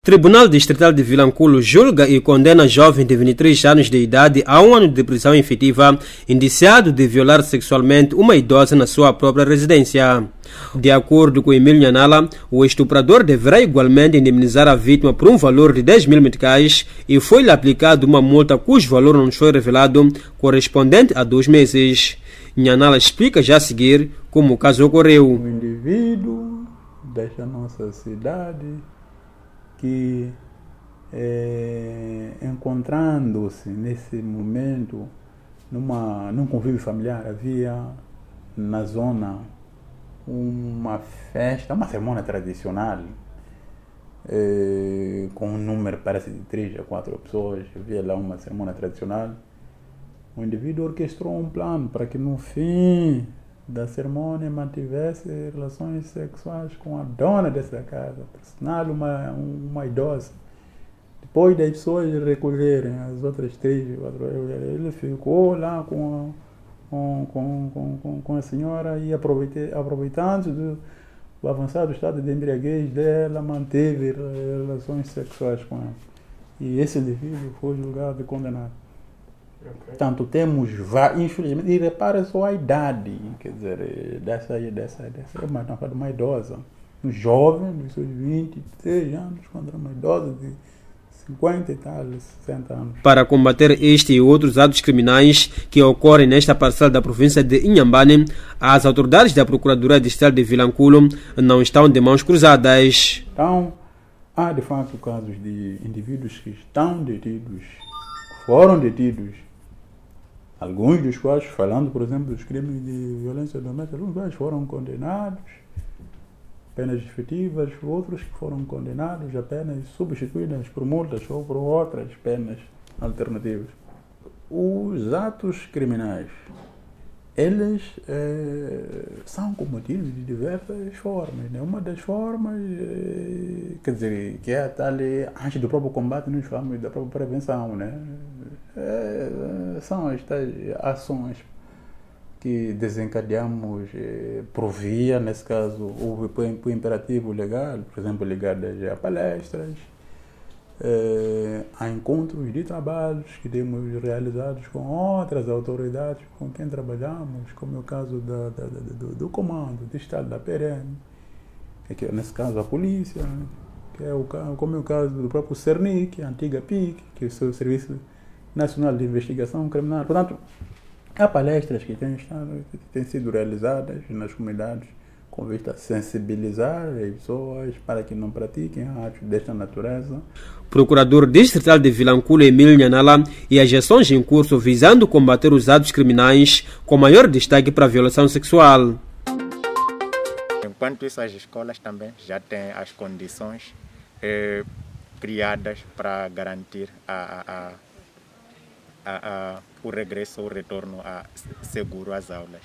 Tribunal Distrital de Vilanculo julga e condena jovem de 23 anos de idade a 1 ano de prisão efetiva, indiciado de violar sexualmente uma idosa na sua própria residência. De acordo com Emílio Nhanala, o estuprador deverá igualmente indemnizar a vítima por um valor de 10.000 meticais e foi-lhe aplicado uma multa cujo valor não foi revelado, correspondente a 2 meses. Nhanala explica já a seguir como o caso ocorreu. Um indivíduo desta nossa cidade que, encontrando-se nesse momento num convívio familiar, havia na zona uma festa, uma cerimônia tradicional, com um número, parece, de 3 a 4 pessoas. Havia lá uma cerimônia tradicional. O indivíduo orquestrou um plano para que no fim da cerimônia mantivesse relações sexuais com a dona dessa casa, personal, uma idosa. Depois das pessoas recolherem as outras 3 ou 4, ele ficou lá com a senhora e aproveitando do avançado estado de embriaguez dela, manteve relações sexuais com ela. E esse indivíduo foi julgado e condenado. Portanto, temos, infelizmente, e repara só a idade, quer dizer, dessa uma idosa, um jovem dos seus 23 anos, contra uma idosa de 50 e tal, 60 anos. Para combater este e outros atos criminais que ocorrem nesta parcela da província de Inhambane, as autoridades da Procuradoria Distrital de Vilanculo não estão de mãos cruzadas. Então, há de facto casos de indivíduos que estão detidos, foram detidos, alguns dos quais, falando por exemplo dos crimes de violência doméstica, alguns dos quais foram condenados, penas efetivas, outros que foram condenados a penas substituídas por multas ou por outras penas alternativas. Os atos criminais, eles são cometidos de diversas formas, né? Uma das formas, quer dizer, que é a tal, antes do próprio combate, nós falamos da própria prevenção, né? São estas ações que desencadeamos por via, nesse caso, houve por imperativo legal, por exemplo, ligadas a palestras, a encontros de trabalhos que temos realizados com outras autoridades com quem trabalhamos, como é o caso do Comando Distrital da PRM, que é, nesse caso, a polícia, que é como é o caso do próprio CERNIC, a antiga PIC, que é o seu Serviço Nacional de Investigação Criminal. Portanto, há palestras que têm sido realizadas nas comunidades com vista a sensibilizar as pessoas para que não pratiquem atos desta natureza. Procurador Distrital de Vilanculo, Emílio Nhanala, e as ações em curso visando combater os atos criminais, com maior destaque para a violação sexual. Enquanto isso, as escolas também já têm as condições criadas para garantir o regresso ou retorno seguro às aulas.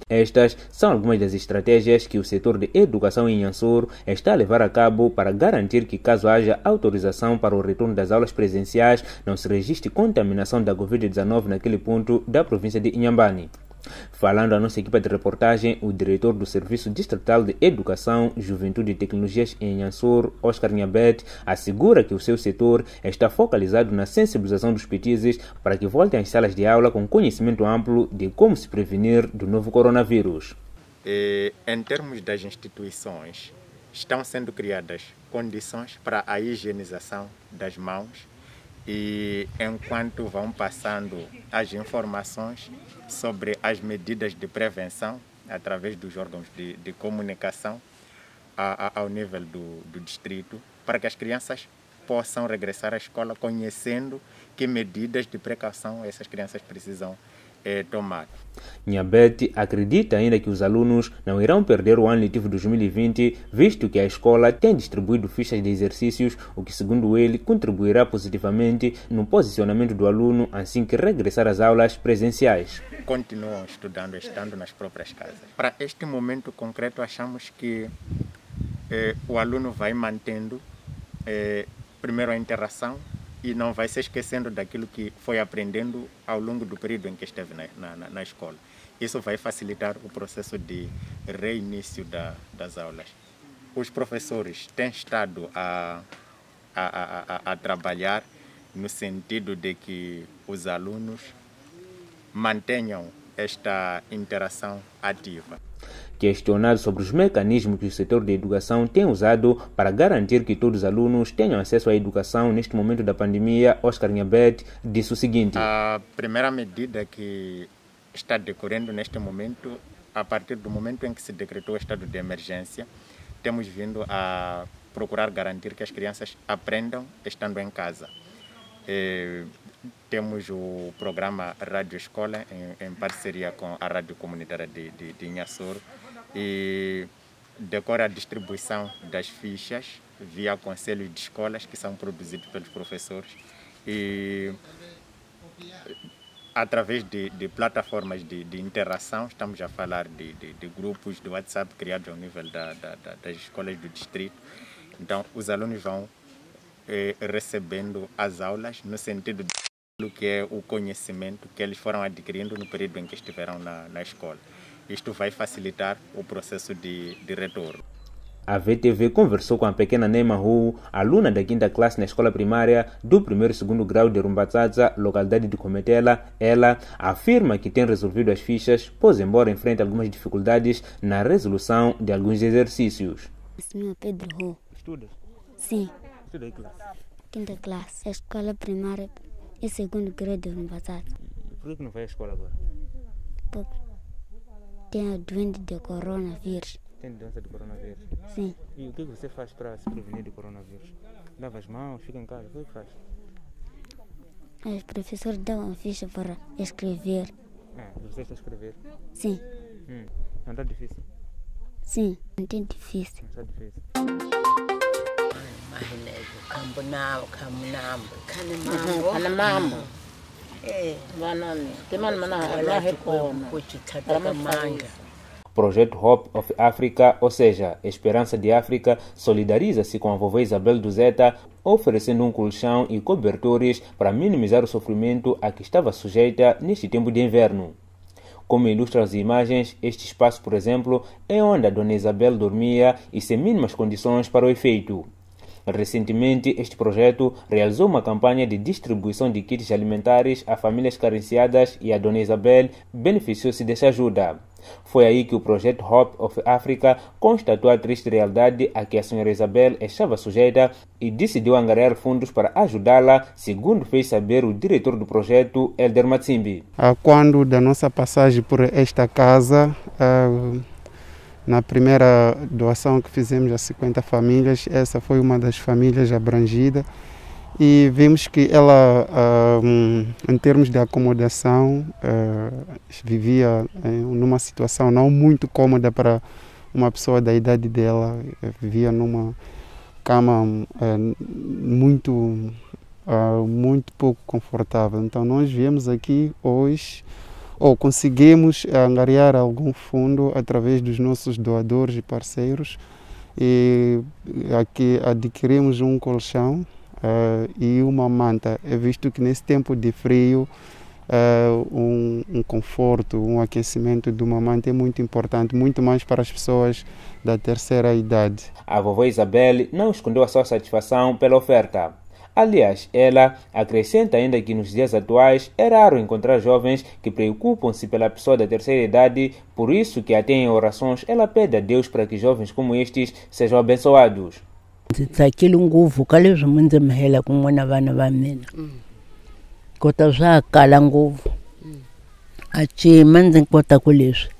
Estas são algumas das estratégias que o setor de educação em Nhansoro está a levar a cabo para garantir que, caso haja autorização para o retorno das aulas presenciais, não se registre contaminação da Covid-19 naquele ponto da província de Inhambane. Falando à nossa equipa de reportagem, o diretor do Serviço Distrital de Educação, Juventude e Tecnologias em Nhansoro, Oscar Nhambete, assegura que o seu setor está focalizado na sensibilização dos petizes para que voltem às salas de aula com conhecimento amplo de como se prevenir do novo coronavírus. Em termos das instituições, estão sendo criadas condições para a higienização das mãos e enquanto vão passando as informações sobre as medidas de prevenção através dos órgãos de comunicação ao nível do distrito, para que as crianças possam regressar à escola conhecendo que medidas de precaução essas crianças precisam tomar. Nhambete acredita ainda que os alunos não irão perder o ano letivo 2020, visto que a escola tem distribuído fichas de exercícios, o que, segundo ele, contribuirá positivamente no posicionamento do aluno assim que regressar às aulas presenciais. Continuam estando nas próprias casas. Para este momento concreto, achamos que o aluno vai mantendo primeiro a interação e não vai se esquecendo daquilo que foi aprendendo ao longo do período em que esteve na escola. Isso vai facilitar o processo de reinício das aulas. Os professores têm estado a a trabalhar no sentido de que os alunos mantenham esta interação ativa. Questionado sobre os mecanismos que o setor de educação tem usado para garantir que todos os alunos tenham acesso à educação neste momento da pandemia, Oscar Nhambete disse o seguinte: a primeira medida que está decorrendo neste momento, a partir do momento em que se decretou o estado de emergência, temos vindo a procurar garantir que as crianças aprendam estando em casa. Temos o programa Rádio Escola em parceria com a Rádio Comunitária de Inhassoro e decora a distribuição das fichas via conselhos de escolas que são produzidos pelos professores e através de plataformas de interação. Estamos a falar de grupos de WhatsApp criados ao nível das escolas do distrito. Então os alunos vão recebendo as aulas no sentido do que é o conhecimento que eles foram adquirindo no período em que estiveram na escola. Isto vai facilitar o processo de retorno. A VTV conversou com a pequena Neima Hu, aluna da 5ª classe na escola primária do 1º e 2º grau de Rumbatsaza, localidade de Cometela. Ela afirma que tem resolvido as fichas, pois embora enfrente algumas dificuldades na resolução de alguns exercícios. Meu Pedro Hu. Estudas? Sim. Estuda em que classe? 5ª classe, escola primária e 2º grau de Rumbatsaza. Por que não vai à escola agora? Porque tem a doença de coronavírus. Tem doença de coronavírus? Sim. E o que você faz para se prevenir de coronavírus? Lava as mãos, fica em casa, o que faz? Os professores dão uma ficha para escrever. Você está a escrever? Sim. Não está difícil? Sim, não tem difícil. Não está difícil. Projeto Hope of Africa, ou seja, Esperança de África, solidariza-se com a vovó Isabel Duzeta, oferecendo um colchão e cobertores para minimizar o sofrimento a que estava sujeita neste tempo de inverno. Como ilustram as imagens, este espaço, por exemplo, é onde a dona Isabel dormia e sem mínimas condições para o efeito. Recentemente, este projeto realizou uma campanha de distribuição de kits alimentares a famílias carenciadas e a dona Isabel beneficiou-se dessa ajuda. Foi aí que o projeto Hope of Africa constatou a triste realidade a que a senhora Isabel estava sujeita e decidiu angariar fundos para ajudá-la, segundo fez saber o diretor do projeto, Elder Matsimbi. Quando da nossa passagem por esta casa, na primeira doação que fizemos a 50 famílias, essa foi uma das famílias abrangida e vimos que ela, em termos de acomodação, vivia numa situação não muito cômoda para uma pessoa da idade dela, vivia numa cama muito pouco confortável. Então nós viemos aqui hoje, conseguimos angariar algum fundo através dos nossos doadores e parceiros e aqui adquirimos um colchão e uma manta, visto que nesse tempo de frio um conforto, um aquecimento de uma manta é muito importante, muito mais para as pessoas da terceira idade. A vovó Isabel não escondeu a sua satisfação pela oferta. Aliás, ela acrescenta ainda que nos dias atuais é raro encontrar jovens que preocupam-se pela pessoa da terceira idade, por isso que até em orações ela pede a Deus para que jovens como estes sejam abençoados. Tsakile nguvu ka leswi mi ndzi mihela ku n'wana vana va mina kota swa kala nguvu a cima ndzi kota ku leswi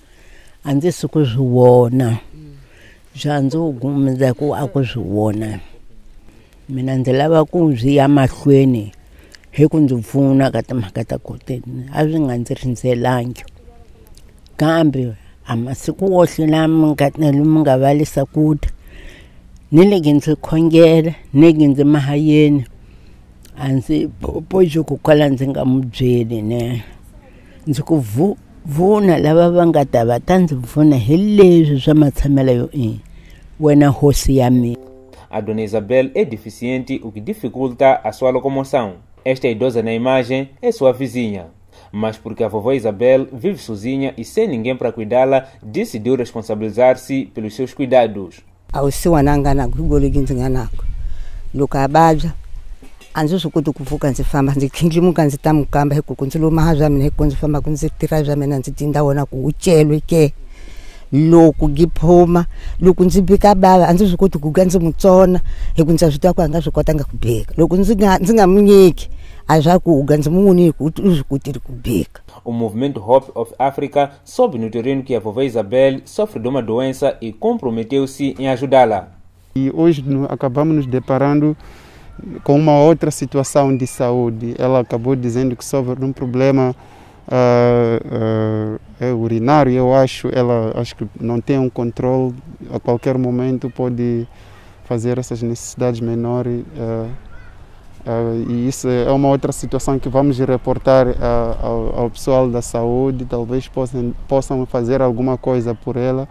a ndzi si ku swi vona swa ndzi gumeza ku a ku swi vona mina ndzi lava ku byi ya mahlweni hi ku ndzi pfuna ka timhaka ta koteni a swi nga ndzi rindzelangi kambe a masiku wohle lama mi nga valisa kuda ni leki ndzi khongela ni ndzi mahayeni a ndzi poje ku kwala ndzi nga mu byeli ne ndzi ku vuna lava va nga ta va ta ndzi pfuna hi leswi swa matshamela yo wena hosi ya mina. A dona Isabel é deficiente, o que dificulta a sua locomoção. Esta idosa na imagem é sua vizinha. Mas porque a vovó Isabel vive sozinha e sem ninguém para cuidá-la, decidiu responsabilizar-se pelos seus cuidados. Lukabaja. Anzo sukutu kuvuka nzifamba nzikinjimuka nzitamukamba hekuku nzilumahazwa mina hekuku nzifamba kunzitirazwa mina nzitindaona kuuchelwe ke loku giphuma loku nzibika baba anzo sukutu kuganze mutsona heku nzazwita kwanga zvikota ngakubheka loku nzingamunyiki azvakuuga nzimuniki uzvikutiri kubheka. O movimento Hope of Africa, sob no terreno que a vovó Isabel sofre de uma doença e comprometeu-se em ajudá-la. E hoje acabamos nos deparando com uma outra situação de saúde. Ela acabou dizendo que sofre de um problema urinário. Eu acho, ela acho que não tem um controle, a qualquer momento pode fazer essas necessidades menores. E isso é uma outra situação que vamos reportar ao pessoal da saúde, talvez possam fazer alguma coisa por ela.